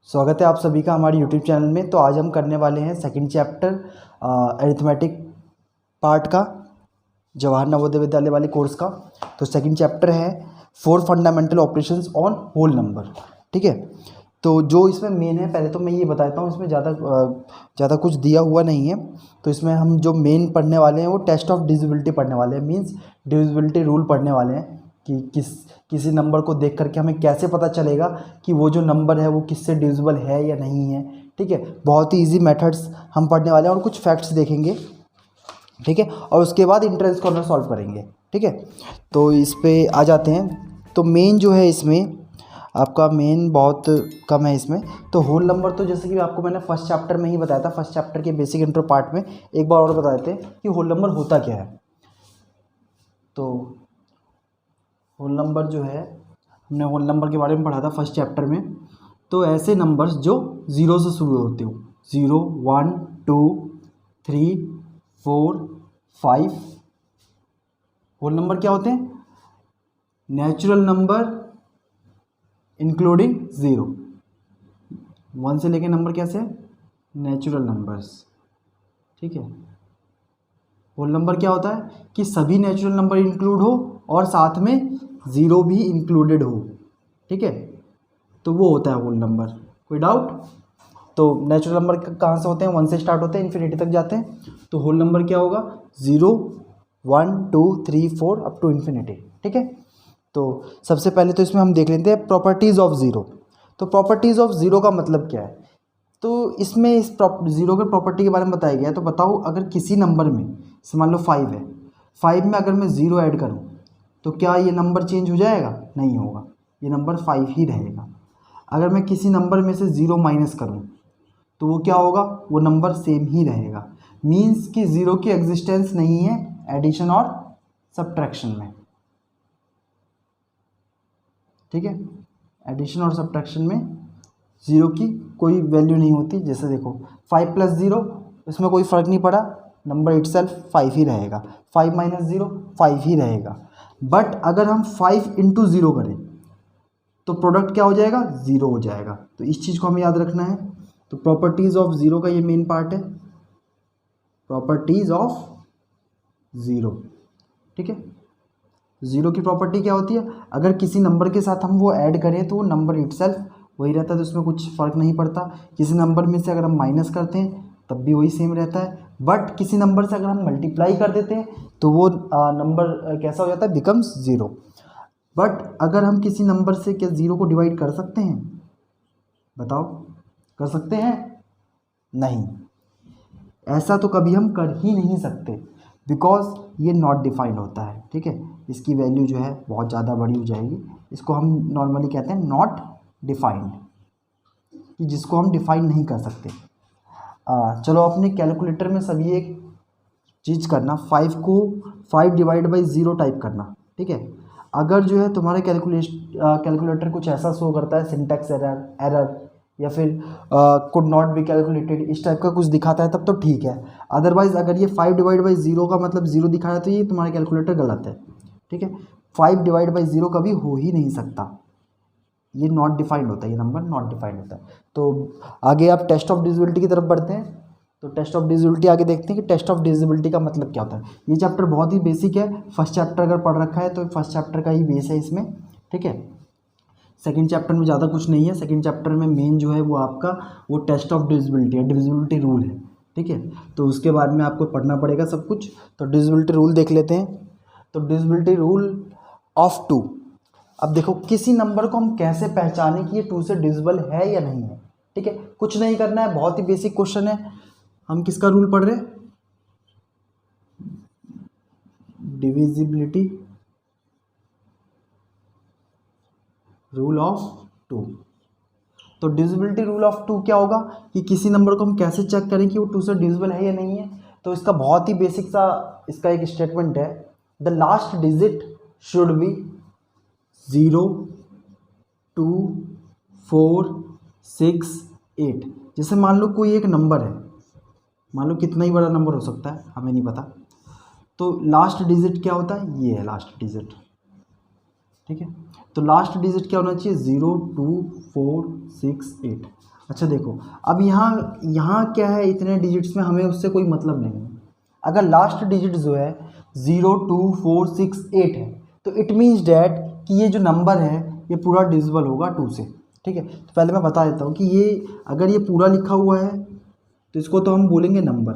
स्वागत है आप सभी का हमारे यूट्यूब चैनल में। तो आज हम करने वाले हैं सेकंड चैप्टर अरिथमेटिक पार्ट का, जवाहर नवोदय विद्यालय वाले कोर्स का। तो सेकंड चैप्टर है 4 fundamental operations on whole number. ठीक है, तो जो इसमें मेन है, पहले तो मैं ये बताता हूँ, इसमें ज़्यादा कुछ दिया हुआ नहीं है। तो इसमें हम जो मेन पढ़ने वाले हैं वो टेस्ट ऑफ डिविजिबिलिटी पढ़ने वाले हैं, मीन्स डिविजिबिलिटी रूल पढ़ने वाले हैं कि किसी नंबर को देख करके हमें कैसे पता चलेगा कि वो जो नंबर है वो किससे डिविजिबल है या नहीं है। ठीक है, बहुत ही इजी मेथड्स हम पढ़ने वाले हैं और कुछ फैक्ट्स देखेंगे। ठीक है, और उसके बाद इंट्रेंस कॉर्नर सॉल्व करेंगे। ठीक है, तो इस पे आ जाते हैं। तो मेन जो है इसमें आपका मेन बहुत कम है इसमें। तो होल नंबर, तो जैसे कि आपको मैंने फर्स्ट चैप्टर में ही बताया था, फर्स्ट चैप्टर के बेसिक इंट्रो पार्ट में एक बार और बता देते हैं कि होल नंबर होता क्या है। तो होल नंबर जो है, हमने होल नंबर के बारे में पढ़ा था फर्स्ट चैप्टर में। तो ऐसे नंबर्स जो ज़ीरो से शुरू होते हो, 0, 1, 2, 3, 4, 5, होल नंबर क्या होते हैं? Natural number including 0। 1 से लेके नंबर कैसे है? Natural numbers. ठीक है, होल नंबर क्या होता है कि सभी नेचुरल नंबर इंक्लूड हो और साथ में 0 भी इंक्लूडेड हो। ठीक है, तो वो होता है होल नंबर। कोई डाउट? तो नेचुरल नंबर कहाँ से होते हैं? 1 से स्टार्ट होते हैं, इन्फिनिटी तक जाते हैं। तो होल नंबर क्या होगा? 0, 1, 2, 3, 4 अप टू इन्फिनिटी। ठीक है, तो सबसे पहले तो इसमें हम देख लेते हैं प्रॉपर्टीज़ ऑफ ज़ीरो। तो प्रॉपर्टीज़ ऑफ ज़ीरो का मतलब क्या है? तो इसमें इस ज़ीरो के प्रॉपर्टी के बारे में बताया गया है। तो बताओ, अगर किसी नंबर में, मान लो 5 है, 5 में अगर मैं 0 ऐड करूँ तो क्या ये नंबर चेंज हो जाएगा? नहीं होगा, ये नंबर 5 ही रहेगा। अगर मैं किसी नंबर में से 0 माइनस करूँ तो वो क्या होगा? वो नंबर सेम ही रहेगा। मीन्स कि 0 की एग्जिस्टेंस नहीं है एडिशन और सब्ट्रैक्शन में। ठीक है, एडिशन और सब्ट्रैक्शन में 0 की कोई वैल्यू नहीं होती। जैसे देखो 5 + 0, इसमें कोई फ़र्क नहीं पड़ा, नंबर इटसेल्फ 5 ही रहेगा। 5 - 0 5 ही रहेगा। बट अगर हम 5 × 0 करें तो प्रोडक्ट क्या हो जाएगा? 0 हो जाएगा। तो इस चीज़ को हमें याद रखना है। तो प्रॉपर्टीज़ ऑफ ज़ीरो का ये मेन पार्ट है, प्रॉपर्टीज़ ऑफ ज़ीरो। ठीक है, ज़ीरो की प्रॉपर्टी क्या होती है? अगर किसी नंबर के साथ हम वो ऐड करें तो वो नंबर इटसेल्फ वही रहता है, तो उसमें कुछ फ़र्क नहीं पड़ता। किसी नंबर में से अगर हम माइनस करते हैं तब भी वही सेम रहता है। बट किसी नंबर से अगर हम मल्टीप्लाई कर देते हैं तो वो नंबर कैसा हो जाता है? बिकम्स 0। बट अगर हम किसी नंबर से क्या 0 को डिवाइड कर सकते हैं? बताओ, कर सकते हैं? नहीं, ऐसा तो कभी हम कर ही नहीं सकते, बिकॉज ये नॉट डिफाइंड होता है। ठीक है, इसकी वैल्यू जो है बहुत ज़्यादा बड़ी हो जाएगी। इसको हम नॉर्मली कहते हैं नॉट डिफाइंड, कि जिसको हम डिफाइन नहीं कर सकते। चलो अपने कैलकुलेटर में सभी एक चीज़ करना, 5 को 5 / 0 टाइप करना। ठीक है, अगर जो है तुम्हारे कैलकुलेटर कुछ ऐसा शो करता है, सिंटैक्स एरर या फिर कुड नॉट बी कैलकुलेटेड, इस टाइप का कुछ दिखाता है, तब तो ठीक है। अदरवाइज़ अगर ये 5 / 0 का मतलब 0 दिखा रहा है तो ये तुम्हारा कैलकुलेटर गलत है। ठीक है, 5 / 0 कभी हो ही नहीं सकता, ये नॉट डिफाइंड होता है, ये नंबर नॉट डिफाइंड होता है। तो आगे आप टेस्ट ऑफ डिविजिबिलिटी की तरफ बढ़ते हैं। तो टेस्ट ऑफ डिविजिबिलिटी आगे देखते हैं कि टेस्ट ऑफ डिविजिबिलिटी का मतलब क्या होता है। ये चैप्टर बहुत ही बेसिक है, फर्स्ट चैप्टर अगर पढ़ रखा है तो फर्स्ट चैप्टर का ही बेस है इसमें। ठीक है, सेकंड चैप्टर में ज़्यादा कुछ नहीं है। सेकंड चैप्टर में मेन जो है वो आपका वो टेस्ट ऑफ डिविजिबिलिटी है, डिविजिबिलिटी रूल है। ठीक है, तो उसके बाद में आपको पढ़ना पड़ेगा सब कुछ। तो डिविजिबिलिटी रूल देख लेते हैं। तो डिविजिबिलिटी रूल ऑफ 2। अब देखो, किसी नंबर को हम कैसे पहचानें कि ये 2 से डिविजिबल है या नहीं है। ठीक है, कुछ नहीं करना है, बहुत ही बेसिक क्वेश्चन है। हम किसका रूल पढ़ रहे हैं? Divisibility rule of 2। तो डिविजिबिलिटी रूल ऑफ 2 क्या होगा कि किसी नंबर को हम कैसे चेक करें कि वो 2 से डिविजिबल है या नहीं है। तो इसका बहुत ही बेसिक सा इसका एक स्टेटमेंट है, the last digit should B 0, 2, 4, 6, 8। जैसे मान लो कोई एक नंबर है, मान लो कितना ही बड़ा नंबर हो सकता है, हमें नहीं पता। तो लास्ट डिजिट क्या होता है? ये है लास्ट डिजिट। ठीक है, तो लास्ट डिजिट क्या होना चाहिए? 0, 2, 4, 6, 8। अच्छा देखो, अब यहाँ क्या है, इतने डिजिट्स में हमें उससे कोई मतलब नहीं है। अगर लास्ट डिजिट जो है 0 2 4 6 8 है, तो इट मीन्स डैट कि ये जो नंबर है ये पूरा डिविजिबल होगा 2 से। ठीक है, तो पहले मैं बता देता हूँ कि ये अगर ये पूरा लिखा हुआ है तो इसको तो हम बोलेंगे नंबर।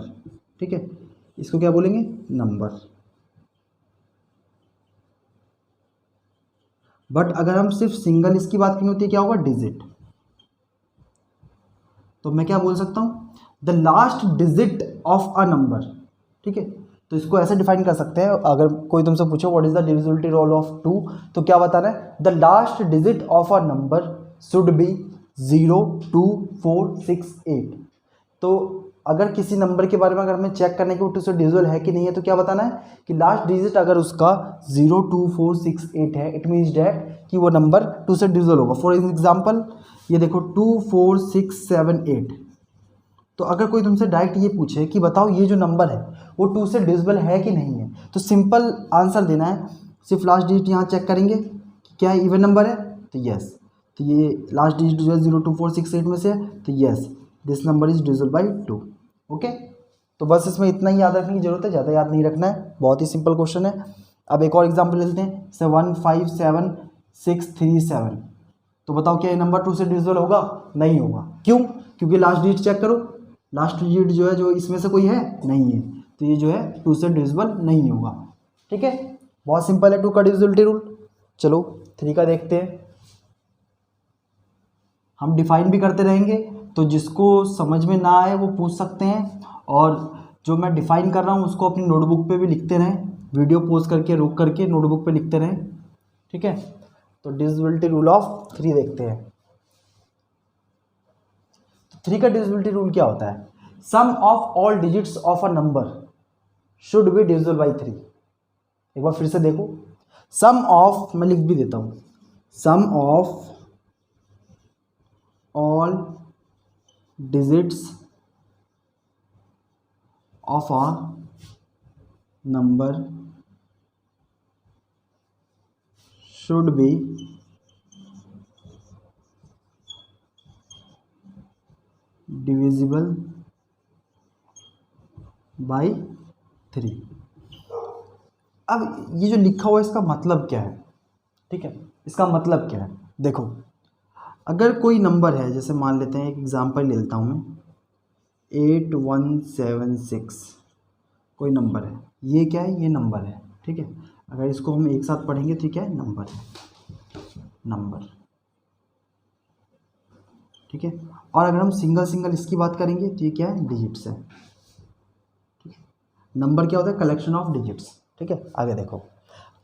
ठीक है, इसको क्या बोलेंगे, नंबर। बट अगर हम सिर्फ सिंगल इसकी बात करेंगे तो ये क्या होगा, डिजिट। तो मैं क्या बोल सकता हूँ, the last digit of a number. ठीक है, तो इसको ऐसे डिफाइन कर सकते हैं, अगर कोई तुमसे पूछो what is the divisibility rule of 2, तो क्या बताना है, the last digit of a number should B 0 2 4 6 8। तो अगर किसी नंबर के बारे में अगर हमें चेक करने की वो 2 से डिविजिबल है कि नहीं है, तो क्या बताना है कि लास्ट डिजिट अगर उसका 0 2 4 6 8 है, इट मीन्स डैट कि वो नंबर 2 से डिविजिबल होगा। फॉर एग्जाम्पल ये देखो 2 4 6 7 8। तो अगर कोई तुमसे डायरेक्ट ये पूछे कि बताओ ये जो नंबर है वो 2 से डिविजिबल है कि नहीं है, तो सिंपल आंसर देना है, सिर्फ लास्ट डिजिट यहाँ चेक करेंगे कि क्या इवन नंबर है, तो यस। तो ये लास्ट डिजिट जो है 0 2 4 6 8 में से है, तो yes this number is divisible by 2। Okay, तो बस इसमें इतना ही याद रखने की जरूरत है, ज़्यादा याद नहीं रखना है, बहुत ही सिंपल क्वेश्चन है। अब एक और एग्जाम्पल लेते हैं, 1 5 7 6 3 7। तो बताओ क्या ये नंबर 2 से डिविजिबल होगा, नहीं होगा। क्यों, क्योंकि लास्ट डिजिट चेक करो, लास्ट डिजिट जो है जो इसमें से कोई है नहीं है, तो ये जो है 2 से डिविजिबल नहीं होगा। ठीक है, बहुत सिंपल है 2 का डिविजिबिलिटी रूल। चलो 3 का देखते हैं, हम डिफाइन भी करते रहेंगे, तो जिसको समझ में ना आए वो पूछ सकते हैं, और जो मैं डिफाइन कर रहा हूँ उसको अपनी नोटबुक पे भी लिखते रहें, वीडियो पॉज करके रुक करके नोटबुक पे लिखते रहें। ठीक है, तो डिविजिबिलिटी रूल ऑफ 3 देखते हैं। 3 का डिविजिबिलिटी रूल क्या होता है, sum of all digits of a number should be divisible by 3। एक बार फिर से देखो, सम ऑफ, मैं लिख भी देता हूं, sum of all digits of a number should be divisible by 3। अब ये जो लिखा हुआ है इसका मतलब क्या है, ठीक है, इसका मतलब क्या है, देखो अगर कोई नंबर है, जैसे मान लेते हैं, एक एग्जांपल ले लेता हूँ मैं, 8176 कोई नंबर है, ये क्या है, ये नंबर है। ठीक है, अगर इसको हम एक साथ पढ़ेंगे तो क्या है, नंबर है, नंबर। ठीक है, और अगर हम सिंगल सिंगल इसकी बात करेंगे तो ये क्या है, डिजिट्स है। ठीक है, नंबर क्या होता है, कलेक्शन ऑफ डिजिट्स। ठीक है, आगे देखो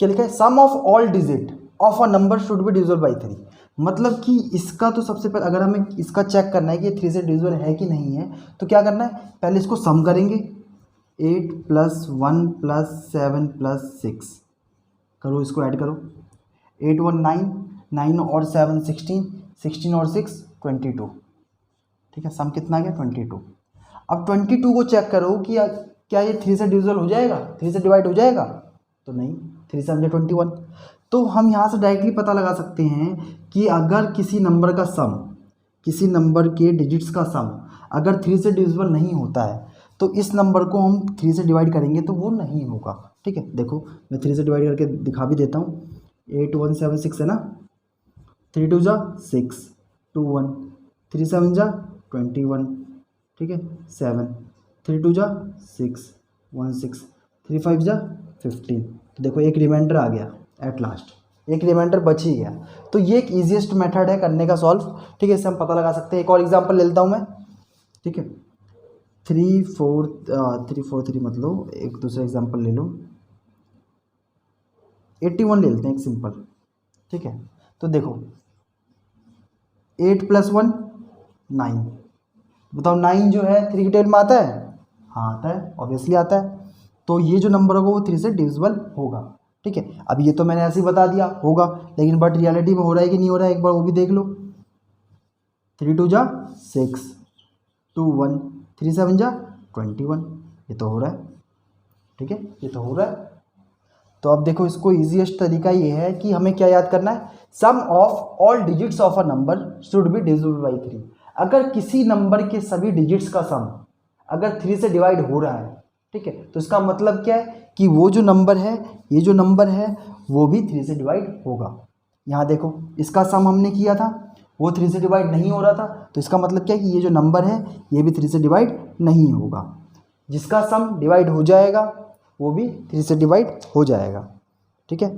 क्या लिखा है, sum of all digit of a number should be divisible by 3। मतलब कि इसका तो सबसे पहले अगर हमें इसका चेक करना है कि 3 से डिविजिबल है कि नहीं है, तो क्या करना है, पहले इसको सम करेंगे, 8 + 1 + 7 + 6 करो, इसको ऐड करो, 8 1 9, 9 और 7 16, 16 और 6 22। ठीक है, सम कितना आ गया, 22। अब 22 को चेक करो कि क्या ये 3 से डिविजिबल हो जाएगा, 3 से डिवाइड हो जाएगा, तो नहीं, 3 से 21। तो हम यहाँ से डायरेक्टली पता लगा सकते हैं कि अगर किसी नंबर का सम, किसी नंबर के डिजिट्स का सम अगर 3 से डिविजिबल नहीं होता है, तो इस नंबर को हम 3 से डिवाइड करेंगे तो वो नहीं होगा। ठीक है, देखो मैं 3 से डिवाइड करके दिखा भी देता हूँ, 8 1 7 6 है ना, 3 2 = 6 2 1, 3 7 = 21। ठीक है, 7 3 2 = 6 1 6, 3 5 = 15। तो देखो एक रिमाइंडर आ गया, एट लास्ट एक रिमाइंडर बच ही गया। तो ये एक ईजीएस्ट मेथड है करने का सॉल्व। ठीक है, इससे हम पता लगा सकते हैं। एक और एग्जांपल ले लेता हूँ मैं। ठीक है, 3 4 3 4 3 मतलब एक दूसरा एग्जांपल ले लो, 81 ले लेते हैं, एक सिंपल। ठीक है, तो देखो 8 + 1 9, बताओ 9 जो है 3 की टेल में आता है, हाँ आता है, ऑब्वियसली आता है। तो ये जो नंबर होगा वो 3 से डिविजिबल होगा। ठीक है, अब ये तो मैंने ऐसे ही बता दिया होगा, लेकिन बट रियलिटी में हो रहा है कि नहीं हो रहा है, एक बार वो भी देख लो। 3 2 = 6 2 1, 3 7 = 21, ये तो हो रहा है। ठीक है, ये तो हो रहा है। तो अब देखो इसको ईजीएस्ट तरीका ये है कि हमें क्या याद करना है, sum of all digits of a number should be divisible by 3। अगर किसी नंबर के सभी डिजिट्स का सम अगर 3 से डिवाइड हो रहा है, ठीक है, तो इसका मतलब क्या है कि वो जो नंबर है, ये जो नंबर है वो भी 3 से डिवाइड होगा। यहाँ देखो इसका सम हमने किया था, वो 3 से डिवाइड नहीं हो रहा था, तो इसका मतलब क्या है कि ये जो नंबर है ये भी 3 से डिवाइड नहीं होगा। जिसका सम डिवाइड हो जाएगा वो भी 3 से डिवाइड हो जाएगा, ठीक है।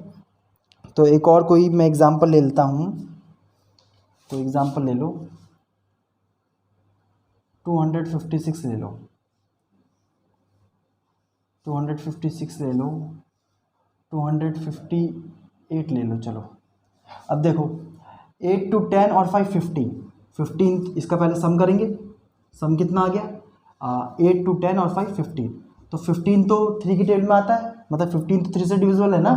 तो एक और कोई मैं एग्जांपल ले लेता हूँ, तो एग्जांपल ले लो 256 ले लो, 256 ले लो, 258 ले लो। चलो अब देखो 8 to 10 और 5 15, इसका पहले सम करेंगे। सम कितना आ गया 8 to 10 और 5 15, तो 15 तो 3 की टेबल में आता है, मतलब 15 तो 3 से डिविजिबल है ना,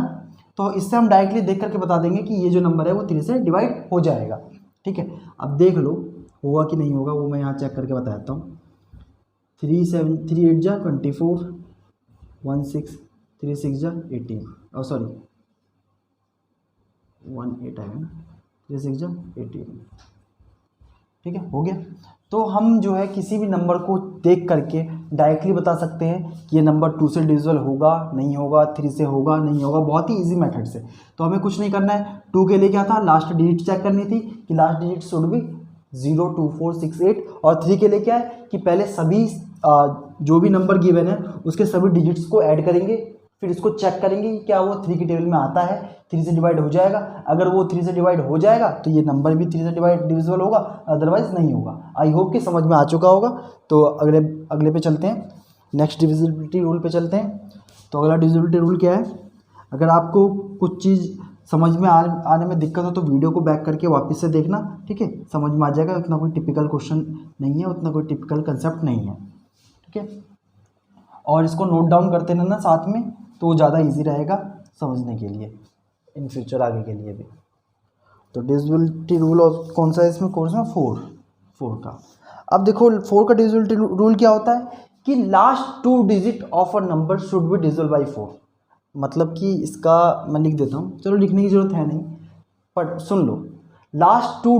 तो इससे हम डायरेक्टली देख करके बता देंगे कि ये जो नंबर है वो 3 से डिवाइड हो जाएगा, ठीक है। अब देख लो होगा कि नहीं होगा, वो मैं यहाँ चेक करके बता देता हूँ। 3 7 3 8 जा 24, 1 6 3 6 जा 18, और सॉरी 1 8 आएगा ना, 3 6 जा 18, ठीक है, हो गया। तो हम जो है किसी भी नंबर को देख करके डायरेक्टली बता सकते हैं कि ये नंबर 2 से डिविजिबल होगा नहीं होगा, 3 से होगा नहीं होगा, बहुत ही इजी मेथड से। तो हमें कुछ नहीं करना है। 2 के लिए क्या था, लास्ट डिजिट चेक करनी थी कि लास्ट डिजिट शुड बी 0 2 4 6 8, और 3 के लिए क्या है कि पहले सभी जो भी नंबर गिवन है उसके सभी डिजिट्स को ऐड करेंगे, फिर इसको चेक करेंगे कि क्या वो 3 की टेबल में आता है, 3 से डिवाइड हो जाएगा। अगर वो 3 से डिवाइड हो जाएगा तो ये नंबर भी 3 से डिविजिबल होगा, अदरवाइज नहीं होगा। आई होप कि समझ में आ चुका होगा। तो अगले पे चलते हैं, नेक्स्ट डिविजिबिलिटी रूल पे चलते हैं। तो अगला डिविजिबिलिटी रूल क्या है, अगर आपको कुछ चीज़ समझ में आने में दिक्कत हो तो वीडियो को बैक करके वापस से देखना, ठीक है, समझ में आ जाएगा। उतना कोई टिपिकल क्वेश्चन नहीं है, उतना कोई टिपिकल कंसेप्ट नहीं है, ठीक है। और इसको नोट डाउन करते रहना साथ में, तो ज़्यादा इजी रहेगा समझने के लिए, इन फ्यूचर आगे के लिए भी। तो डिविजिबिलिटी रूल ऑफ कौन सा है इसमें कोर्स में, 4 का। अब देखो 4 का डिविजिबिलिटी रूल क्या होता है कि last 2 digit of a number should be divisible by 4। मतलब कि इसका मैं लिख देता हूँ, चलो लिखने की ज़रूरत है नहीं, पर सुन लो, last 2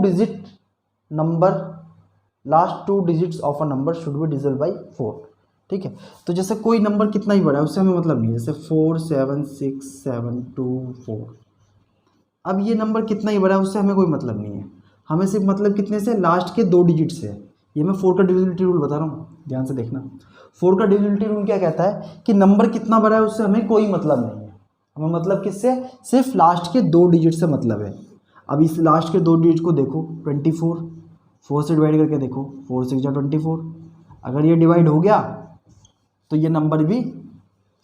digits of a number should be divisible by 4, ठीक है। तो जैसे कोई नंबर कितना ही बड़ा है उससे हमें मतलब नहीं है, जैसे 4 7 6 7 2 4। अब ये नंबर कितना ही बड़ा है उससे हमें कोई मतलब नहीं है, हमें सिर्फ मतलब कितने से, लास्ट के 2 डिजिट से। ये मैं 4 का डिविजिबिलिटी रूल बता रहा हूँ, ध्यान से देखना। 4 का डिविजिबिलिटी रूल क्या कहता है कि नंबर कितना बड़ा है उससे हमें कोई मतलब नहीं है, हमें मतलब किससे, सिर्फ लास्ट के 2 डिजिट से मतलब है। अब इस लास्ट के 2 डिजिट को देखो, 24, 4 से डिवाइड करके देखो, 4 6 24। अगर ये डिवाइड हो गया तो ये नंबर भी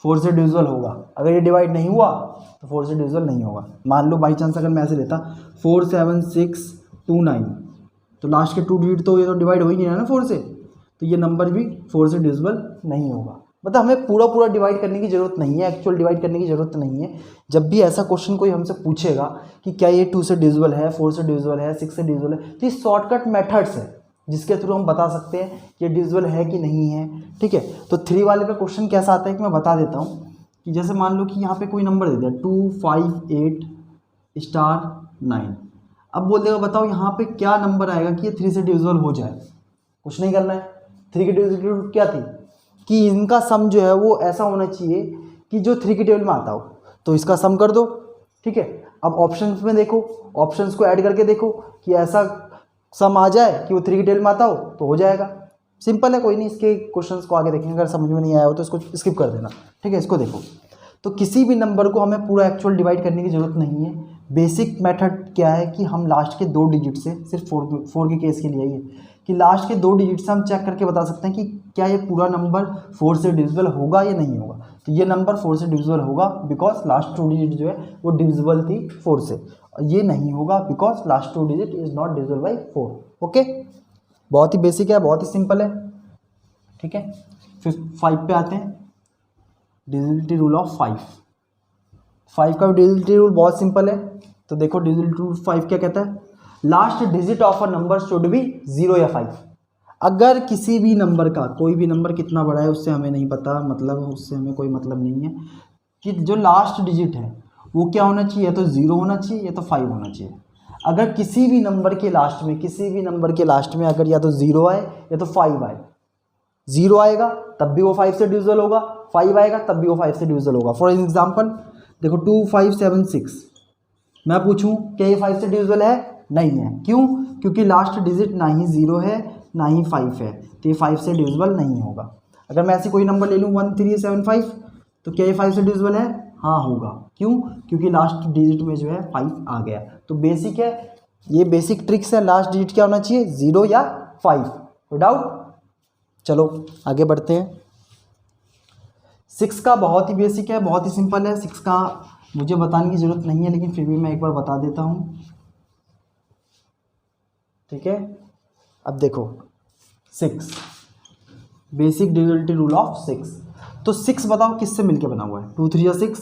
4 से डिविजिबल होगा, अगर ये डिवाइड नहीं हुआ तो 4 से डिविजिबल नहीं होगा। मान लो बाई चांस अगर मैं ऐसे लेता 4 7 6 2 9, तो लास्ट के 2 डिजिट तो ये तो डिवाइड हो ही नहीं रहा ना 4 से, तो ये नंबर भी 4 से डिविजिबल नहीं होगा। मतलब हमें पूरा डिवाइड करने की ज़रूरत नहीं है, एक्चुअल डिवाइड करने की ज़रूरत नहीं है। जब भी ऐसा क्वेश्चन कोई हमसे पूछेगा कि क्या ये 2 से डिविजिबल है, 4 से डिविजिबल है, 6 से डिविजिबल है, तो ये शॉर्टकट मेथड्स है जिसके थ्रू हम बता सकते हैं कि डिविजिबल है कि नहीं है, ठीक है। तो 3 वाले पे क्वेश्चन कैसा आता है कि मैं बता देता हूँ कि जैसे मान लो कि यहाँ पे कोई नंबर दे दिया 2 5 8 स्टार 9। अब बोल देगा बताओ यहाँ पे क्या नंबर आएगा कि ये 3 से डिविजिबल हो जाए। कुछ नहीं करना है, 3 की डिविजिबिलिटी क्या थी कि इनका सम जो है वो ऐसा होना चाहिए कि जो 3 की टेबल में आता हो, तो इसका सम कर दो, ठीक है। अब ऑप्शंस में देखो, ऑप्शंस को ऐड करके देखो कि ऐसा सम आ जाए कि वो 3 की टेबल में आता हो तो हो जाएगा। सिंपल है, कोई नहीं, इसके क्वेश्चंस को आगे देखेंगे, अगर समझ में नहीं आया हो तो इसको स्किप कर देना, ठीक है। इसको देखो, तो किसी भी नंबर को हमें पूरा एक्चुअल डिवाइड करने की ज़रूरत नहीं है। बेसिक मेथड क्या है कि हम लास्ट के 2 डिजिट से, सिर्फ 4 के केस के लिए ही है कि लास्ट के 2 डिजिट से हम चेक करके बता सकते हैं कि क्या ये पूरा नंबर 4 से डिविजिबल होगा या नहीं होगा। तो ये नंबर 4 से डिविजिबल होगा बिकॉज लास्ट 2 डिजिट जो है वो डिविजिबल थी 4 से। ये नहीं होगा because last 2 digit is not divisible by 4। Okay, बहुत ही बेसिक है, बहुत ही सिंपल है, ठीक है। फिर 5 पे आते हैं, डिविजिबिलिटी रूल ऑफ 5 का डिविजिबिलिटी रूल बहुत सिंपल है। तो देखो डिविजिबिलिटी रूल 5 क्या कहता है, last digit of a number should B 0 या 5। अगर किसी भी नंबर का, कोई भी नंबर कितना बड़ा है उससे हमें नहीं पता, मतलब उससे हमें कोई मतलब नहीं है कि जो लास्ट डिजिट है वो क्या होना चाहिए, या तो 0 होना चाहिए या तो 5 होना चाहिए। अगर किसी भी नंबर के लास्ट में अगर या तो 0 आए या तो 5 आए, 0 आएगा तब भी वो 5 से डिविजिबल होगा, 5 आएगा तब भी वो 5 से डिविजिबल होगा। फॉर एग्जांपल देखो 2576, मैं पूछूं क्या ये 5 से डिविजिबल है? नहीं है। क्यों? क्योंकि लास्ट डिजिट ना ही 0 है ना ही 5 है, तो ये 5 से डिविजिबल नहीं होगा। अगर मैं ऐसे कोई नंबर ले लूँ 1375, तो क्या ये 5 से डिविजिबल है? हाँ होगा। क्यों? क्योंकि लास्ट डिजिट में जो है 5 आ गया। तो बेसिक है, ये बेसिक ट्रिक्स है। लास्ट डिजिट क्या होना चाहिए? 0 या 5, नो डाउट। चलो आगे बढ़ते हैं। 6 का बहुत ही बेसिक है, बहुत ही सिंपल है। 6 का मुझे बताने की ज़रूरत नहीं है, लेकिन फिर भी मैं एक बार बता देता हूँ, ठीक है। अब देखो 6 बेसिक डिविजिबिलिटी रूल ऑफ 6। तो 6 बताओ किससे मिलके बना हुआ है? 2 3 या 6,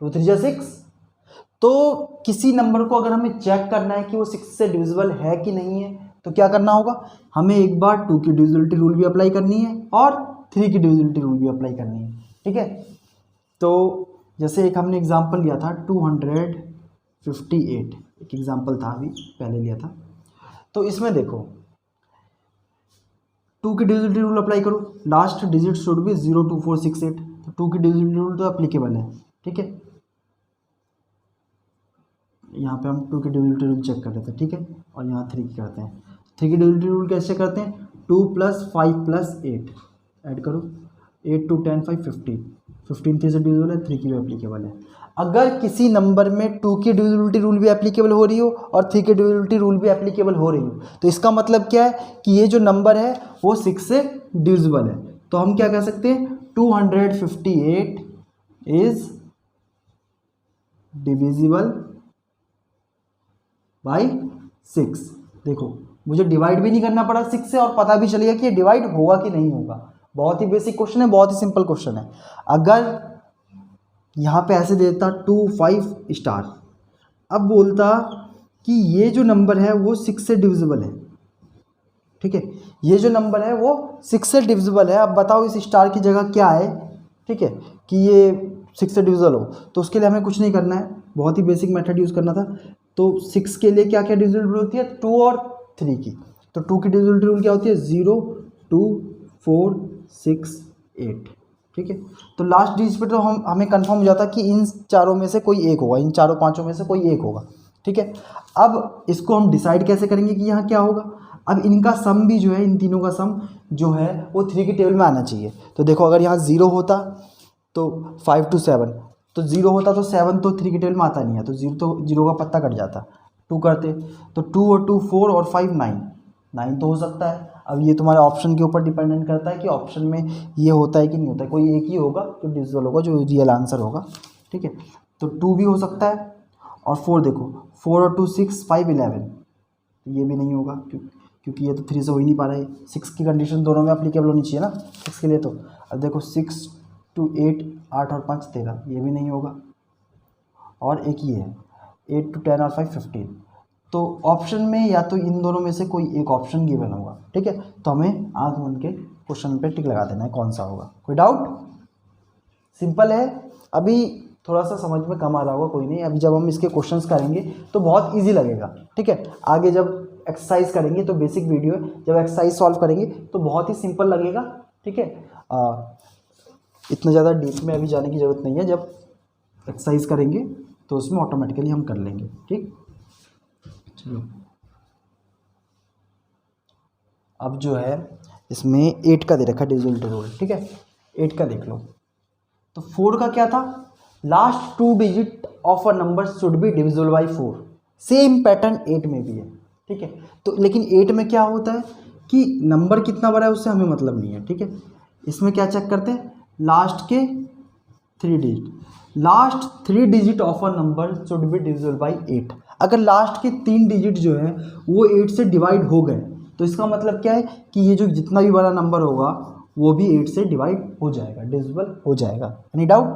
2 3 या 6। तो किसी नंबर को अगर हमें चेक करना है कि वो 6 से डिविजिबल है कि नहीं है, तो क्या करना होगा? हमें एक बार 2 की डिविजिबिलिटी रूल भी अप्लाई करनी है और 3 की डिविजिबिलिटी रूल भी अप्लाई करनी है, ठीक है। तो जैसे एक हमने एग्जांपल लिया था 258, एक एग्जांपल था अभी पहले लिया था। तो इसमें देखो 2 की डिविजिबिलिटी रूल अप्लाई करो, लास्ट डिजिट शुड बी 02468। तो 2 की डिविजिबिलिटी रूल तो एप्लीकेबल है, ठीक है। यहाँ पे हम 2 की डिविजिबिलिटी रूल चेक कर रहे थे, ठीक है। और यहाँ 3 की करते हैं। 3 की डिविजिबिलिटी रूल कैसे करते हैं? 2 + 5 + 8 ऐड करो, 8 2 10 5 15, 15 3 से डिविजिबल है, 3 की भी एप्लीकेबल है। अगर किसी नंबर में 2 की डिविजिबिलिटी रूल भी एप्लीकेबल हो रही हो और 3 की डिविजिबिलिटी रूल भी एप्लीकेबल हो रही हो, तो इसका मतलब क्या है कि ये जो नंबर है वो 6 से डिविजिबल है। तो हम क्या कह सकते हैं? 258 इज डिविजिबल बाई 6। देखो मुझे डिवाइड भी नहीं करना पड़ा 6 से, और पता भी चलेगा कि ये डिवाइड होगा कि नहीं होगा। बहुत ही बेसिक क्वेश्चन है, बहुत ही सिंपल क्वेश्चन है। अगर यहाँ पे ऐसे देता 2 5 स्टार, अब बोलता कि ये जो नंबर है वो 6 से डिविजिबल है, ठीक है। ये जो नंबर है वो 6 से डिविजिबल है। अब बताओ इस स्टार की जगह क्या है, ठीक है, कि ये 6 से डिविजिबल हो। तो उसके लिए हमें कुछ नहीं करना है, बहुत ही बेसिक मेथड यूज़ करना था। तो 6 के लिए क्या क्या डिविजिबिलिटी होती है? 2 और 3 की। तो 2 की डिविजिबिलिटी रूल क्या होती है? 0 2 4 6 8, ठीक है। तो लास्ट डिजिट पे तो हमें कंफर्म हो जाता कि इन चारों में से कोई एक होगा, इन चारों पांचों में से कोई एक होगा, ठीक है। अब इसको हम डिसाइड कैसे करेंगे कि यहाँ क्या होगा? अब इनका सम भी जो है, इन तीनों का सम जो है वो 3 की टेबल में आना चाहिए। तो देखो अगर यहाँ 0 होता तो 5 to 7, तो 0 होता तो 7 तो 3 की टेबल में आता नहीं है, तो 0 का पत्ता कट जाता। 2 करते तो 2 और 2 4 और 5 9 तो हो सकता है। अब ये तुम्हारे ऑप्शन के ऊपर डिपेंडेंट करता है कि ऑप्शन में ये होता है कि नहीं होता है। कोई एक ही होगा जो डिविजिबल होगा, जो रियल आंसर होगा, ठीक है। तो 2 भी हो सकता है, और 4 देखो 4 और 2 6 5 11, ये भी नहीं होगा क्योंकि ये तो 3 से हो ही नहीं पा रहा है। 6 की कंडीशन दोनों में एप्लीकेबल होनी चाहिए ना 6 के लिए। तो अब देखो 6 to 8 8 और 5 13, ये भी नहीं होगा। और एक ये है 8 to 10 और 5 15। तो ऑप्शन में या तो इन दोनों में से कोई एक ऑप्शन गिवन होगा, ठीक है। तो हमें आंख बंद के क्वेश्चन पे टिक लगा देना है कौन सा होगा। कोई डाउट? सिंपल है। अभी थोड़ा सा समझ में कम आ रहा होगा, कोई नहीं। अभी जब हम इसके क्वेश्चंस करेंगे तो बहुत इजी लगेगा, ठीक है। आगे जब एक्सरसाइज करेंगे तो बेसिक वीडियो है, जब एक्सरसाइज सॉल्व करेंगे तो बहुत ही सिंपल लगेगा, ठीक है। इतना ज़्यादा डीप में अभी जाने की ज़रूरत नहीं है। जब एक्सरसाइज करेंगे तो उसमें ऑटोमेटिकली हम कर लेंगे, ठीक। चलो अब जो है इसमें 8 का दे रखा है डिविजिबिलिटी रूल, ठीक है। 8 का देख लो। तो 4 का क्या था? Last 2 digit of a number should be divisible by 4। Same pattern 8 में भी है, ठीक है। तो लेकिन 8 में क्या होता है कि नंबर कितना बड़ा है उससे हमें मतलब नहीं है, ठीक है। इसमें क्या चेक करते हैं? लास्ट के 3 digit, last 3 digit of a number should be divisible by 8। अगर लास्ट के 3 डिजिट जो है वो 8 से डिवाइड हो गए तो इसका मतलब क्या है कि ये जो जितना भी बड़ा नंबर होगा वो भी 8 से डिवाइड हो जाएगा, डिविजिबल हो जाएगा। Any doubt?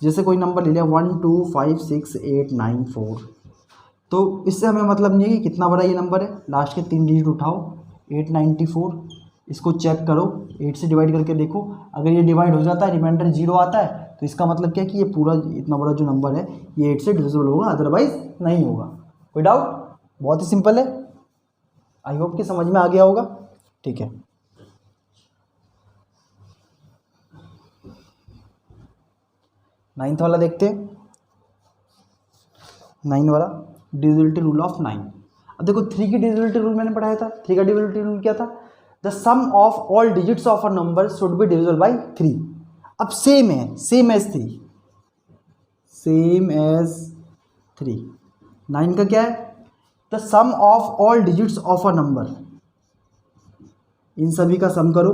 जैसे कोई नंबर ले लिया 1 2 5 6 8 9 4, तो इससे हमें मतलब नहीं है कि कितना बड़ा ये नंबर है। लास्ट के 3 डिजिट उठाओ, 894, इसको चेक करो, 8 से डिवाइड करके देखो। अगर ये डिवाइड हो जाता है, रिमाइंडर 0 आता है, तो इसका मतलब क्या है कि ये पूरा इतना बड़ा जो नंबर है ये 8 से डिविजिबल होगा, अदरवाइज नहीं होगा। कोई डाउट? बहुत ही सिंपल है, आई होप कि समझ में आ गया होगा। ठीक है, 9th वाला देखते हैं। 9 वाला डिविजिबिलिटी रूल ऑफ 9। अब देखो 3 की डिविजिबिलिटी रूल मैंने पढ़ाया था। 3 का डिविजिबिलिटी रूल क्या था? The sum of all digits of a number should be divisible by 3। अब सेम है, सेम एज 3, सेम एज 3। 9 का क्या है? The sum of all digits of a number, इन सभी का सम करो।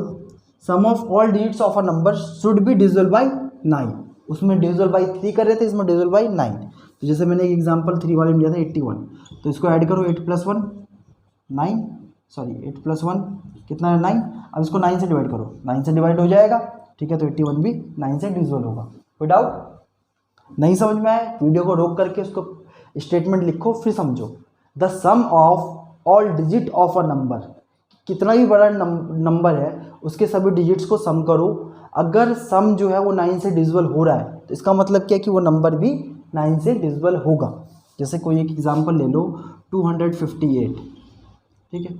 Sum of all digits of a number should be divisible by 9। उसमें डिविजिबल बाई 3 कर रहे थे, इसमें डिविजिबल बाई 9। तो जैसे मैंने एक एग्जांपल 3 वाले में दिया था 81, तो इसको ऐड करो 8 + 1 9, सॉरी 8 + 1 कितना है 9। अब इसको 9 से डिवाइड करो, 9 से डिवाइड हो जाएगा। ठीक है, तो 81 भी 9 से डिविजिबल होगा। कोई डाउट? नहीं समझ में आए वीडियो को रोक करके उसको स्टेटमेंट लिखो फिर समझो। The sum of all digit of a number, कितना भी बड़ा नंबर है उसके सभी डिजिट्स को सम करो। अगर सम जो है वो 9 से डिविजिबल हो रहा है तो इसका मतलब क्या है कि वो नंबर भी 9 से डिविजिबल होगा। जैसे कोई एक एग्जांपल ले लो 258, ठीक है,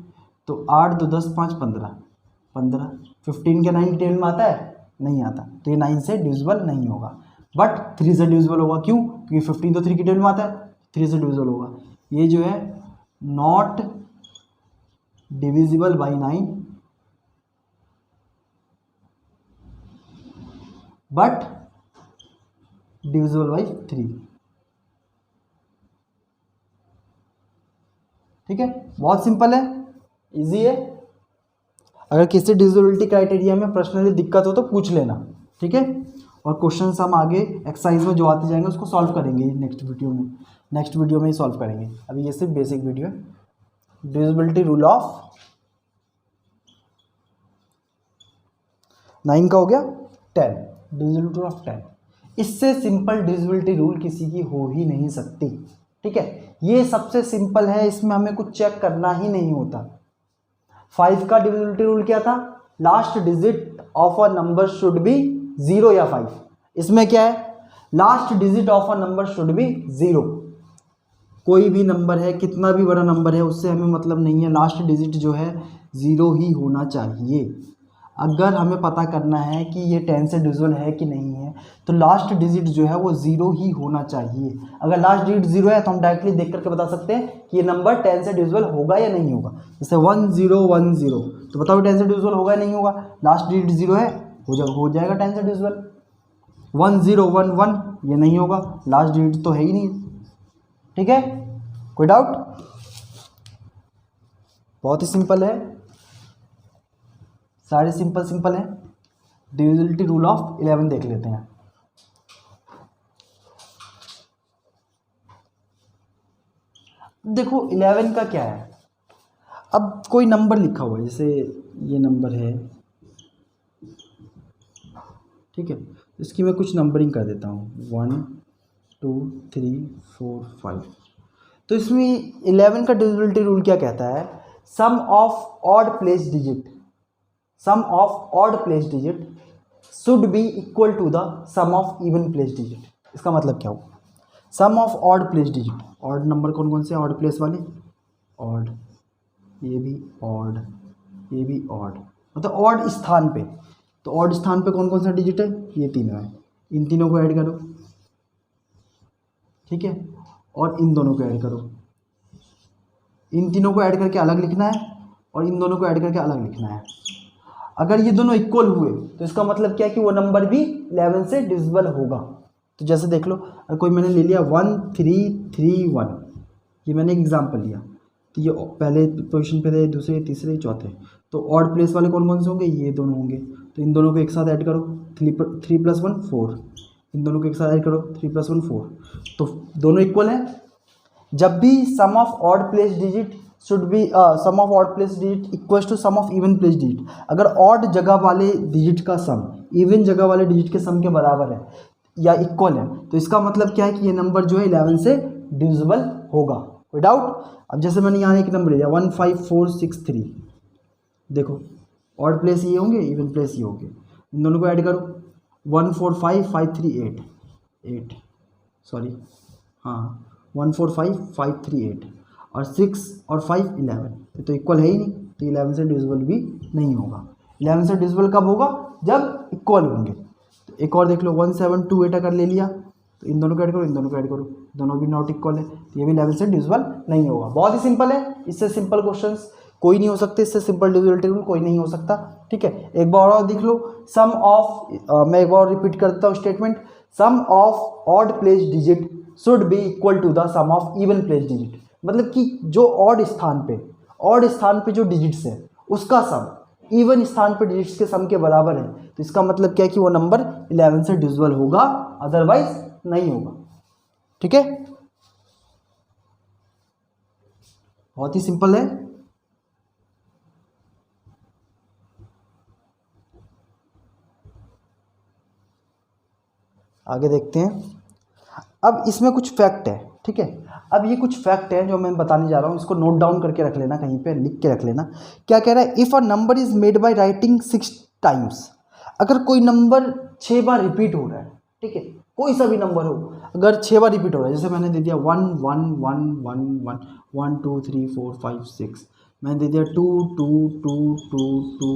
तो 8 2 10 5 15, 15 के 9 टेबल में आता है? नहीं आता, तो ये 9 से डिविजिबल नहीं होगा। बट 3 से डिविजिबल होगा। क्यों? क्योंकि 15 तो 3 की टेबल में आता है, 3 से डिविजिबल होगा। ये जो है not divisible by 9 but divisible by 3। ठीक है, बहुत सिंपल है, इजी है। अगर किसी डिविजिबिलिटी क्राइटेरिया में पर्सनली दिक्कत हो तो पूछ लेना। ठीक है, और क्वेश्चंस हम आगे एक्सरसाइज में जो आते जाएंगे उसको सॉल्व करेंगे नेक्स्ट वीडियो में ही सॉल्व करेंगे। अभी ये सिर्फ बेसिक वीडियो है। डिविजिबिलिटी रूल ऑफ 9 का हो गया 10, डिविजिबिलिटी रूल ऑफ 10। इससे सिंपल डिविजिबिलिटी रूल किसी की हो ही नहीं सकती। ठीक है, ये सबसे सिंपल है, इसमें हमें कुछ चेक करना ही नहीं होता। 5 का डिविजिबिलिटी रूल क्या था? Last digit of a number should B 0 या 5। इसमें क्या है? Last digit of a number should B 0। कोई भी नंबर है, कितना भी बड़ा नंबर है, उससे हमें मतलब नहीं है, लास्ट डिजिट जो है 0 ही होना चाहिए। अगर हमें पता करना है कि ये 10 से डिविजिबल है कि नहीं है तो लास्ट डिजिट जो है वो 0 ही होना चाहिए। अगर लास्ट डिजिट 0 है तो हम डायरेक्टली देख करके बता सकते हैं कि ये नंबर 10 से डिविजिबल होगा या नहीं होगा। जैसे 1010, तो बताओ 10 से डिविजिबल होगा या नहीं होगा? लास्ट डिजिट 0 है, हो जाएगा 10 से डिविजिबल। 1011 ये नहीं होगा, लास्ट डिजिट तो है ही नहीं। ठीक है, कोई डाउट? बहुत ही सिंपल है, सारे सिंपल है। डिविजिबिलिटी रूल ऑफ 11 देख लेते हैं। देखो 11 का क्या है, अब कोई नंबर लिखा हुआ है, जैसे ये नंबर है, ठीक है, इसकी मैं कुछ नंबरिंग कर देता हूँ 1 2 3 4 5। तो इसमें 11 का डिविजिबिलिटी रूल क्या कहता है? Sum of odd place digit should be equal to the sum of even place digit. इसका मतलब क्या हुआ? Sum of odd place digit, odd number कौन कौन से ऑड प्लेस वाले? ऑड, ये भी ऑड, ये भी ऑड, मतलब ऑड स्थान पे। तो ऑड स्थान पे कौन कौन सा डिजिट है? ये तीनों है, इन तीनों को ऐड करो। ठीक है, और इन दोनों को ऐड करो। इन तीनों को ऐड करके अलग लिखना है और इन दोनों को ऐड करके अलग लिखना है। अगर ये दोनों इक्वल हुए तो इसका मतलब क्या है कि वो नंबर भी 11 से डिविजिबल होगा। तो जैसे देख लो, अगर कोई मैंने ले लिया 1331, ये मैंने एग्जाम्पल लिया, तो ये पहले पोजीशन पे थे, दूसरे तीसरे चौथे, तो ऑड प्लेस वाले कौन कौन से होंगे? ये दोनों होंगे। तो इन दोनों को एक साथ ऐड करो, 3 + 1 4, इन दोनों को एक साथ ऐड करो 3 + 1 4, तो दोनों इक्वल हैं। जब भी sum of odd place digit should be sum of odd place digit equals to sum of even place digit, अगर ऑड जगह वाले डिजिट का सम इवन जगह वाले डिजिट के सम के बराबर है या इक्वल है, तो इसका मतलब क्या है कि ये नंबर जो है 11 से डिविजिबल होगा। कोई डाउट? अब जैसे मैंने यहाँ एक नंबर लिया 15463, देखो ऑड प्लेस ये होंगे, इवन प्लेस ये होंगे, इन दोनों को ऐड करो, 145538 8 सॉरी, हाँ 145538 और 6 और 5 11, तो इक्वल है ही नहीं, तो 11 से डिविजिबल भी नहीं होगा। 11 से डिविजिबल कब होगा? जब इक्वल होंगे। तो एक और देख लो, 1728 अगर ले लिया तो इन दोनों को ऐड करो, इन दोनों को ऐड करो, दोनों भी नॉट इक्वल है, तो ये भी 11 से डिविजिबल नहीं होगा। बहुत ही सिंपल है, इससे सिंपल क्वेश्चंस कोई नहीं हो सकते, इससे सिंपल डिविजिबिलिटी रूल कोई नहीं हो सकता। ठीक है, एक बार और देख लो, सम ऑफ मैं एक बार रिपीट करता हूँ statement, sum of odd place digit should be equal to the sum of even place digit. मतलब कि जो ऑड स्थान पे जो डिजिट्स है उसका सम इवन स्थान पे डिजिट्स के सम के बराबर है, तो इसका मतलब क्या है कि वो नंबर 11 से डिविजिबल होगा, अदरवाइज नहीं होगा। ठीक है, बहुत ही सिंपल है। आगे देखते हैं। अब इसमें कुछ फैक्ट है, ठीक है, अब ये कुछ फैक्ट है जो मैं बताने जा रहा हूँ, इसको नोट डाउन करके रख लेना, कहीं पे लिख के रख लेना। क्या कह रहा है? If a number is made by writing 6 times, अगर कोई नंबर 6 बार रिपीट हो रहा है, ठीक है, कोई सा भी नंबर हो, अगर 6 बार रिपीट हो रहा है, जैसे मैंने दे दिया 1 1 1 1 1 1 2 3 4 5 6, मैंने दे दिया 2 2 2 2 2,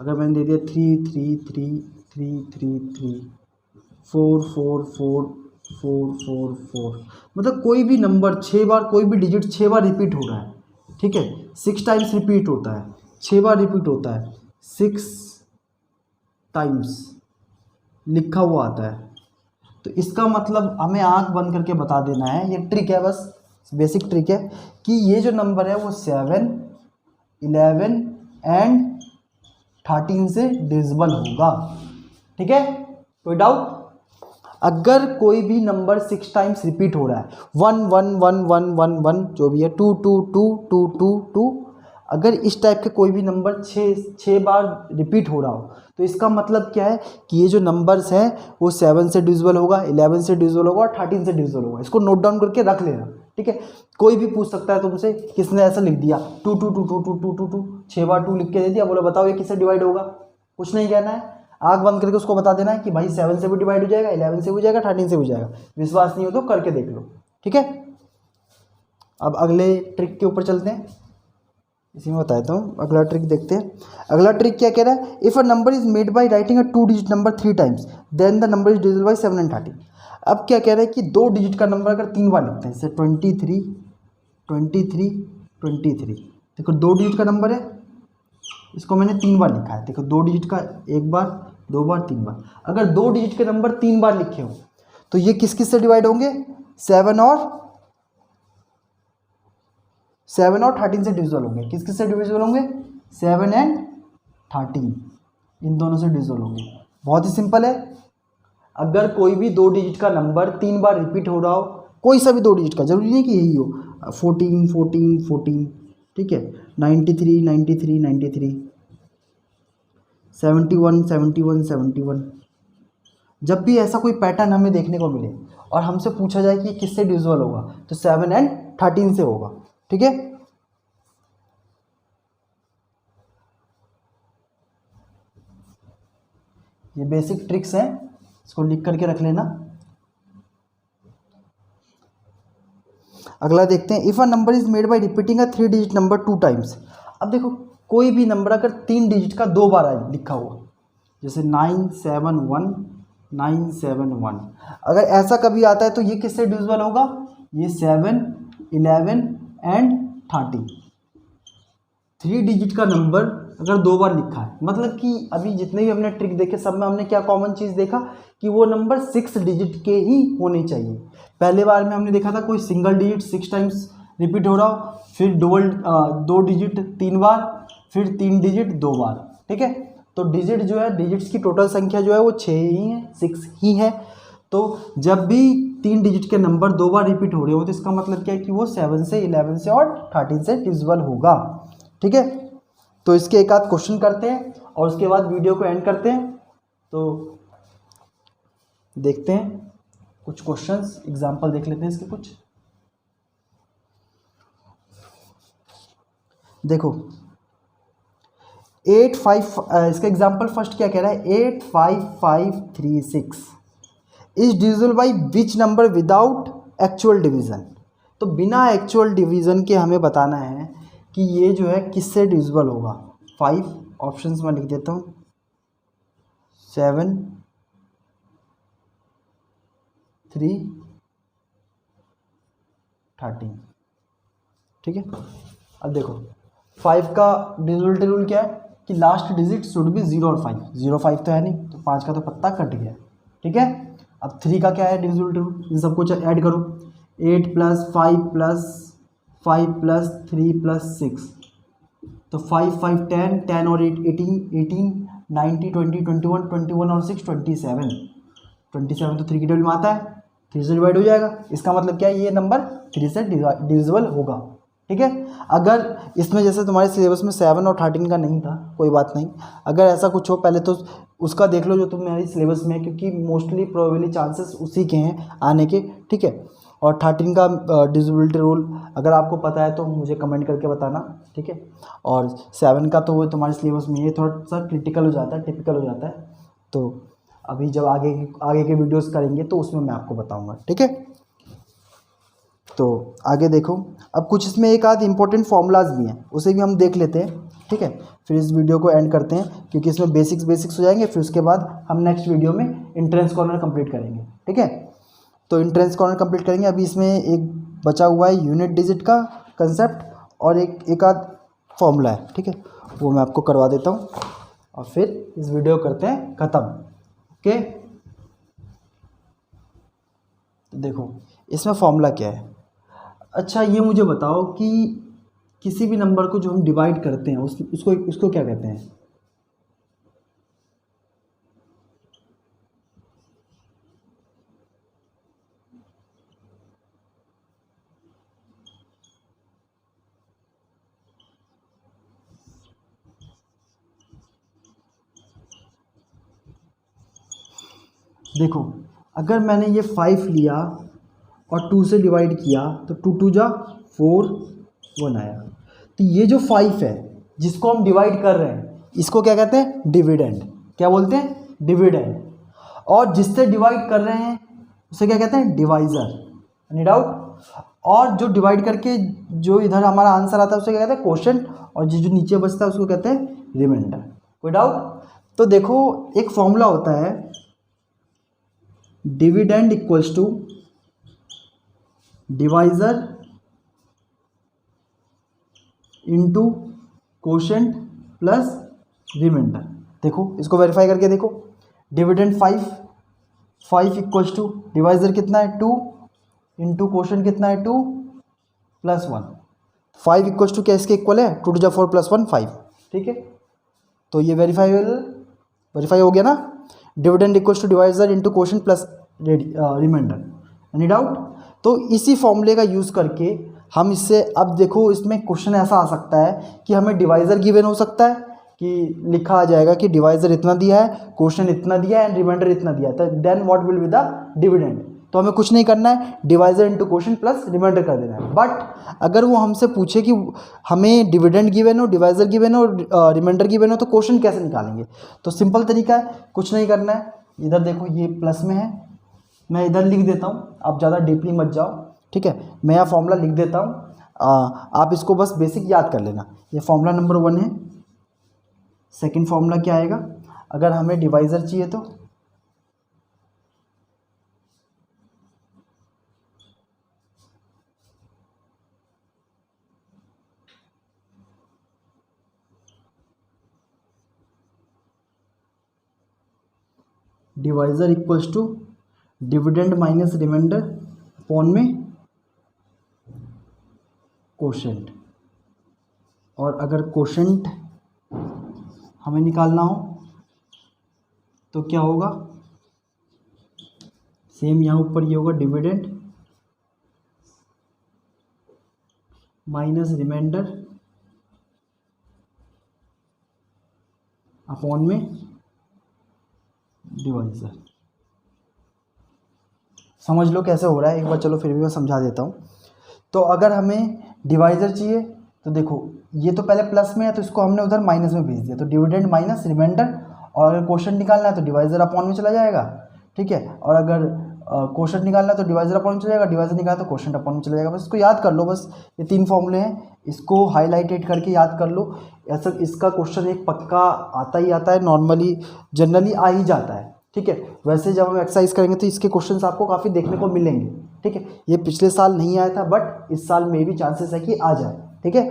अगर मैंने दे दिया 3 3 3 3 3 3 4 4 4 4 4 4, मतलब कोई भी नंबर 6 बार, कोई भी डिजिट 6 बार रिपीट हो रहा है, ठीक है, 6 टाइम्स रिपीट होता है, 6 बार रिपीट होता है, 6 टाइम्स लिखा हुआ आता है, तो इसका मतलब हमें आंख बंद करके बता देना है, ये ट्रिक है, बस बेसिक ट्रिक है कि ये जो नंबर है वो 7 11 एंड 13 से डिविजिबल होगा। ठीक है, कोई डाउट? अगर कोई भी नंबर 6 टाइम्स रिपीट हो रहा है, 1 1 1 1 1 1 जो भी है, 2 2 2 2 2 2, अगर इस टाइप के कोई भी नंबर 6 बार रिपीट हो रहा हो, तो इसका मतलब क्या है कि ये जो नंबर्स हैं वो 7 से डिविजिबल होगा, 11 से डिविजिबल होगा और 13 से डिविजिबल होगा। इसको नोट डाउन करके रख लेना। ठीक है, कोई भी पूछ सकता है तुमसे, किसने ऐसा लिख दिया 2 2 2 2 2 2 2 2, 6 बार 2 लिख के दे दिया, बोलो बताओ ये किससे डिवाइड होगा? कुछ नहीं कहना है, आंख बंद करके उसको बता देना है कि भाई 7 से भी डिवाइड हो जाएगा, 11 से भी हो जाएगा, 13 से भी हो जाएगा। विश्वास नहीं हो तो करके देख लो। ठीक है, अब अगले ट्रिक के ऊपर चलते हैं, इसी में बताता हूँ। अगला ट्रिक देखते हैं। अगला ट्रिक क्या कह रहा है? If a number is made by writing a 2 digit number 3 times then the number is divisible by 7 and 13। अब क्या कह रहा है कि 2 डिजिट का नंबर अगर 3 बार लिखते हैं, जैसे 23 23 23, देखो 2 डिजिट का नंबर है, इसको मैंने 3 बार लिखा है, देखो 2 डिजिट का, 1 बार 2 बार 3 बार, अगर 2 डिजिट के नंबर 3 बार लिखे हो तो ये किस किस से डिवाइड होंगे? 7 और 13 से डिविजिबल होंगे। किस किस से डिविजिबल होंगे? 7 and 13, इन दोनों से डिविजिबल होंगे। बहुत ही सिंपल है, अगर कोई भी 2 डिजिट का नंबर 3 बार रिपीट हो रहा हो, कोई सा भी 2 डिजिट का, जरूरी नहीं कि यही हो, 14 14 14, ठीक है, 93 93 93, 71 71 71, जब भी ऐसा कोई पैटर्न हमें देखने को मिले और हमसे पूछा जाए कि किससे डिविजिबल होगा, तो 7 and 13 से होगा। ठीक है, ये बेसिक ट्रिक्स हैं, इसको लिख करके रख लेना। अगला देखते हैं। If a number is made bye repeating a 3 digit number 2 times. अब देखो कोई भी नंबर अगर 3 डिजिट का 2 बार लिखा हुआ, जैसे 971 971, अगर ऐसा कभी आता है तो ये किससे डिविजिबल होगा? ये 7 11 एंड 13, 3 डिजिट का नंबर अगर 2 बार लिखा है, मतलब कि अभी जितने भी हमने ट्रिक देखे सब में हमने क्या कॉमन चीज़ देखा कि वो नंबर 6 डिजिट के ही होने चाहिए। पहले बार में हमने देखा था कोई सिंगल डिजिट 6 टाइम्स रिपीट हो रहा हो, फिर 2 डिजिट 3 बार, फिर 3 डिजिट 2 बार। ठीक है, तो डिजिट जो है, डिजिट्स की टोटल संख्या जो है वो 6 ही है, 6 ही है। तो जब भी 3 डिजिट के नंबर 2 बार रिपीट हो रहे हो तो इसका मतलब क्या है कि वो 7 से 11 से और 13 से डिविजिबल होगा। ठीक है, तो इसके एक आध क्वेश्चन करते हैं और उसके बाद वीडियो को एंड करते हैं। तो देखते हैं कुछ क्वेश्चंस, एग्जांपल देख लेते हैं इसके कुछ। देखो इसका एग्जाम्पल फर्स्ट क्या कह रहा है, 85536 is divisible by which number without actual division. तो बिना एक्चुअल डिवीज़न के हमें बताना है कि ये जो है किससे डिविजिबल होगा। 5 ऑप्शंस में लिख देता हूँ, 7, 3, 13। ठीक है, अब देखो 5 का डिविजिबिलिटी रूल क्या है कि लास्ट डिजिट शुड बी 0 और 5। 0 5 तो है नहीं, तो 5 का तो पत्ता कट गया। ठीक है, अब 3 का क्या है डिविजिबिलिटी रूल, इन सबको ऐड करो, 8 + 5 + 5 + 3 + 6, तो 5 5 10, 10 और 8 18, 18 90 20 21, 21 और 6 27, 27 तो 3 की टेबल में आता है, 3 से डिवाइड हो जाएगा। इसका मतलब क्या है, ये नंबर 3 से डिविजिबल होगा। ठीक है, अगर इसमें जैसे तुम्हारे सिलेबस में 7 और 13 का नहीं था, कोई बात नहीं, अगर ऐसा कुछ हो पहले तो उसका देख लो जो तुम्हारी सिलेबस में है, क्योंकि मोस्टली प्रोबेबली चांसेस उसी के हैं आने के। ठीक है, और 13 का डिविजिबिलिटी रूल अगर आपको पता है तो मुझे कमेंट करके बताना। ठीक है, और 7 का तो वो तुम्हारे सिलेबस में ये थोड़ा सा क्रिटिकल हो जाता है, टिपिकल हो जाता है, तो अभी जब आगे के वीडियोस करेंगे तो उसमें मैं आपको बताऊंगा। ठीक है, तो आगे देखो, अब कुछ इसमें एक आध इम्पोर्टेंट फॉर्मूलाज भी हैं, उसे भी हम देख लेते हैं। ठीक है, फिर इस वीडियो को एंड करते हैं, क्योंकि इसमें बेसिक्स हो जाएंगे, फिर उसके बाद हम नेक्स्ट वीडियो में इंट्रेंस कॉर्नर कंप्लीट करेंगे। ठीक है, तो इंट्रेंस कॉर्नर कंप्लीट करेंगे। अभी इसमें एक बचा हुआ है यूनिट डिजिट का कंसेप्ट और एक आध फॉर्मूला है। ठीक है, वो मैं आपको करवा देता हूँ और फिर इस वीडियो करते हैं ख़त्म। ओके, तो देखो इसमें फॉर्मूला क्या है। अच्छा, ये मुझे बताओ कि किसी भी नंबर को जो हम डिवाइड करते हैं उसको क्या कहते हैं। देखो अगर मैंने ये 5 लिया और 2 से डिवाइड किया तो 2 2 जा 4 1 आया। तो ये जो 5 है जिसको हम डिवाइड कर रहे हैं इसको क्या कहते हैं, डिविडेंड। क्या बोलते हैं, डिविडेंड। और जिससे डिवाइड कर रहे हैं उसे क्या कहते हैं, डिवाइज़र। Any doubt. और जो डिवाइड करके जो इधर हमारा आंसर आता है उसे क्या कहते हैं, क्वोशंट। और जो नीचे बचता है उसको कहते हैं रिमाइंडर। कोई डाउट। तो देखो एक फॉर्मूला होता है, dividend equals to divisor into quotient plus remainder. देखो इसको वेरीफाई करके देखो, डिविडेंड 5 इक्वल्स टू डिवाइज़र कितना है 2 इंटू क्वोशंट कितना है 2 + 1। 5 इक्वल्स टू क्या इसके इक्वल है, 2 × 4 + 1 5। ठीक है, तो ये वेरीफाई हो गया ना। Dividend equals to divisor into quotient plus remainder. Any doubt. तो इसी फॉर्मूले का यूज़ करके हम इससे, अब देखो इसमें क्वेश्चन ऐसा आ सकता है कि हमें डिवाइज़र गिवन हो सकता है कि लिखा आ जाएगा कि डिवाइज़र इतना दिया है, क्वोशंट इतना दिया है एंड रिमाइंडर इतना दिया है, तो then what will be the dividend. तो हमें कुछ नहीं करना है, divisor into quotient plus remainder कर देना है। बट अगर वो हमसे पूछे कि हमें डिविडेंड गिवन हो, डिवाइज़र गिवन हो, रिमाइंडर गिवन हो, तो क्वोशंट कैसे निकालेंगे। तो सिंपल तरीका है, कुछ नहीं करना है। इधर देखो ये प्लस में है, मैं इधर लिख देता हूँ, आप ज़्यादा डीपली मत जाओ। ठीक है, मैं यह फॉर्मूला लिख देता हूँ, आप इसको बस बेसिक याद कर लेना। ये फॉर्मूला नंबर 1 है। सेकंड फॉर्मूला क्या आएगा, अगर हमें डिवाइज़र चाहिए तो divisor equals to dividend minus remainder upon में क्वोशंट। और अगर क्वोशंट हमें निकालना हो तो क्या होगा, सेम यहाँ ऊपर ये होगा, डिविडेंड माइनस रिमाइंडर अपॉन में डिवाइज़र। समझ लो कैसे हो रहा है एक बार, चलो फिर भी मैं समझा देता हूँ। तो अगर हमें डिवाइज़र चाहिए तो देखो ये तो पहले प्लस में है तो इसको हमने उधर माइनस में भेज दिया, तो डिविडेंड माइनस रिमाइंडर, और अगर क्वोशंट निकालना है तो डिवाइजर अपॉन में चला जाएगा, ठीक है। और अगर क्वोशंट निकालना है तो डिवाइजर अपॉन में चला जाएगा, डिवाइजर निकालना तो क्वोशंट अपॉन में चला जाएगा। बस इसको याद कर लो, बस ये 3 फॉर्मूले हैं, इसको हाईलाइटेड करके याद कर लो। ऐसा इसका क्वेश्चन एक पक्का आता ही आता है, नॉर्मली जनरली आ ही जाता है, ठीक है। वैसे जब हम एक्सरसाइज करेंगे तो इसके क्वेश्चंस आपको काफ़ी देखने को मिलेंगे, ठीक है। ये पिछले साल नहीं आया था बट इस साल में भी चांसेस है कि आ जाए, ठीक है।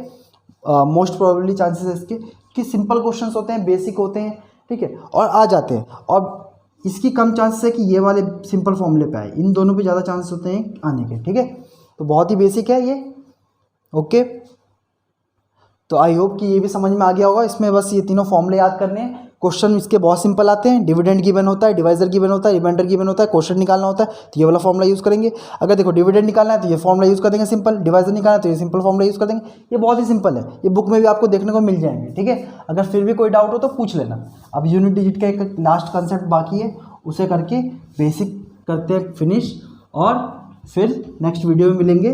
मोस्ट प्रोबेबली चांसेस है इसके कि सिंपल क्वेश्चंस होते हैं, बेसिक होते हैं, ठीक है, और आ जाते हैं। और इसकी कम चांसेस है कि ये वाले सिंपल फॉर्मूले पे आए, इन दोनों पे ज़्यादा चांसेस होते हैं आने के, ठीक है। तो बहुत ही बेसिक है ये, ओके। तो आई होप कि ये भी समझ में आ गया होगा। इसमें बस ये तीनों फॉर्मूले याद करने हैं। क्वेश्चन इसके बहुत सिंपल आते हैं, डिविडेंड गिवन होता है, डिवाइजर गिवन होता है, रिमाइंडर गिवन होता है, क्वोशंट निकालना होता है तो ये वाला फॉर्मूला यूज़ करेंगे। अगर देखो डिविडेंड निकालना है तो ये फॉर्मूला यूज़ कर देंगे सिंपल, डिवाइजर निकालना है तो ये सिंपल फॉर्मूला यूज़ कर देंगे। ये बहुत ही सिंपल है, ये बुक में भी आपको देखने को मिल जाएंगे, ठीक है। अगर फिर भी कोई डाउट हो तो पूछ लेना। अब यूनिट डिजिट का एक लास्ट कंसेप्ट बाकी है, उसे करके बेसिक करते हैं फिनिश, और फिर नेक्स्ट वीडियो में मिलेंगे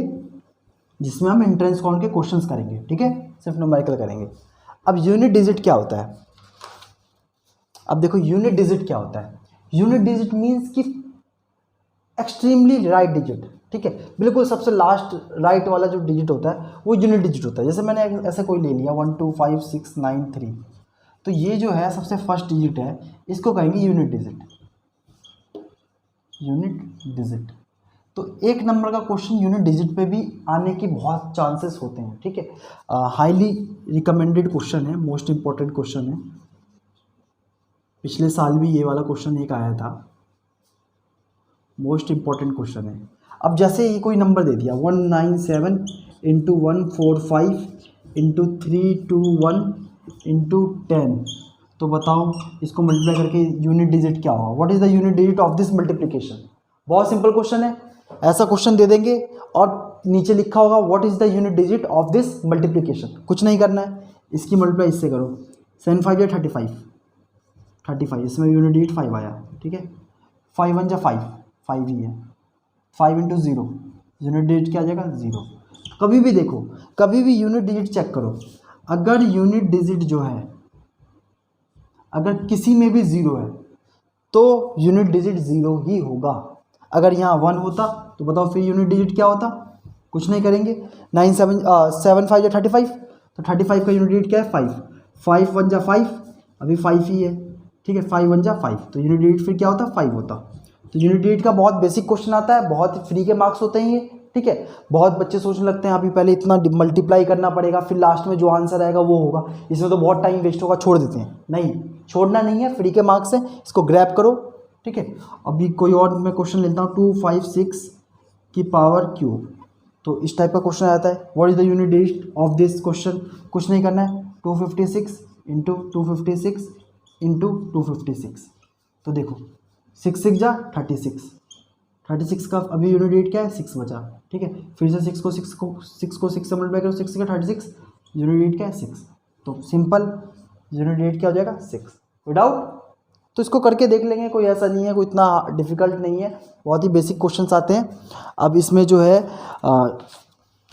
जिसमें हम एंट्रेंस काउंट के क्वेश्चंस करेंगे, ठीक है, सिर्फ न्यूमेरिकल करेंगे। अब यूनिट डिजिट क्या होता है? अब देखो यूनिट डिजिट क्या होता है। यूनिट डिजिट मीन्स कि एक्सट्रीमली राइट डिजिट, ठीक है, बिल्कुल सबसे लास्ट राइट वाला जो डिजिट होता है वो यूनिट डिजिट होता है। जैसे मैंने ऐसे कोई ले लिया 1 2 5 6 9 3, तो ये जो है सबसे फर्स्ट डिजिट है, इसको कहेंगे यूनिट डिजिट। यूनिट डिजिट, तो एक नंबर का क्वेश्चन यूनिट डिजिट पे भी आने की बहुत चांसेस होते हैं, ठीक है। हाईली रिकमेंडेड क्वेश्चन है, मोस्ट इंपॉर्टेंट क्वेश्चन है। पिछले साल भी ये वाला क्वेश्चन एक आया था, मोस्ट इंपॉर्टेंट क्वेश्चन है। अब जैसे ये कोई नंबर दे दिया 197 इंटू 145 इंटू 321 इंटू 10, तो बताओ इसको मल्टीप्लाई करके यूनिट डिजिट क्या होगा? What is the unit digit of this multiplication? बहुत सिंपल क्वेश्चन है, ऐसा क्वेश्चन दे देंगे और नीचे लिखा होगा what is the unit digit of this multiplication. कुछ नहीं करना है, इसकी मल्टीप्लाई इससे करो, 7 5 या 35, इसमें यूनिट डिजिट 5 आया, ठीक है। 5 1 जा 5 ही है, 5 इंटू 0 यूनिट डिजिट क्या आ जाएगा? 0। कभी भी देखो, कभी भी यूनिट डिजिट चेक करो, अगर यूनिट डिजिट जो है अगर किसी में भी 0 है तो यूनिट डिजिट 0 ही होगा। अगर यहाँ 1 होता तो बताओ फिर यूनिट डिजिट क्या होता? कुछ नहीं करेंगे। 7 5 या 35, तो 35 का यूनिट डिजिट क्या है? 5 5 1 जा 5, अभी 5 ही है, ठीक है। 5 1 जा 5, तो यूनिट डिजिट फिर क्या होता? 5 होता। तो यूनिट डिजिट का बहुत बेसिक क्वेश्चन आता है, बहुत फ्री के मार्क्स होते हैं ये, ठीक है। बहुत बच्चे सोचने लगते हैं अभी पहले इतना मल्टीप्लाई करना पड़ेगा फिर लास्ट में जो आंसर आएगा वो होगा, इसमें तो बहुत टाइम वेस्ट होगा, छोड़ देते हैं। नहीं, छोड़ना नहीं है, फ्री के मार्क्स है, इसको ग्रैब करो, ठीक है। अभी कोई और मैं क्वेश्चन लेता हूँ, 256 की पावर क्यूब, तो इस टाइप का क्वेश्चन आता है। What is the unit digit of this question? कुछ नहीं करना है, 256 इंटू 256 इंटू 256, तो देखो 6 6 जा 36 का अभी यूनिट डिजिट क्या है? 6 बचा, ठीक है। फिर से 6 को 6 से मल्टीप्लाई करो, 6 का 36, यूनिट डिजिट क्या है? 6। तो सिंपल यूनिट डिजिट क्या हो जाएगा? 6। विदाउट, तो इसको करके देख लेंगे, कोई ऐसा नहीं है, कोई इतना डिफिकल्ट नहीं है, बहुत ही बेसिक क्वेश्चंस आते हैं। अब इसमें जो है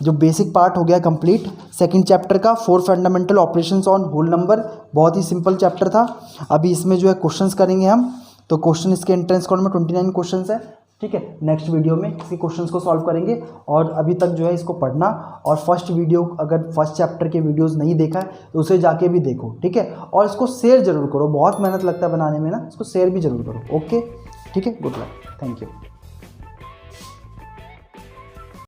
जो बेसिक पार्ट हो गया कंप्लीट सेकंड चैप्टर का, 4 fundamental operations on whole number, बहुत ही सिंपल चैप्टर था। अभी इसमें जो है क्वेश्चंस करेंगे हम, तो क्वेश्चन इसके एंट्रेंस काउंट में 29 क्वेश्चंस है, ठीक है। नेक्स्ट वीडियो में इसी क्वेश्चंस को सॉल्व करेंगे, और अभी तक जो है इसको पढ़ना, और फर्स्ट वीडियो अगर फर्स्ट चैप्टर के वीडियोस नहीं देखा है तो उसे जाके भी देखो, ठीक है। और इसको शेयर जरूर करो, बहुत मेहनत लगता है बनाने में ना, इसको शेयर भी जरूर करो, ओके, ठीक है। Good luck, thank you.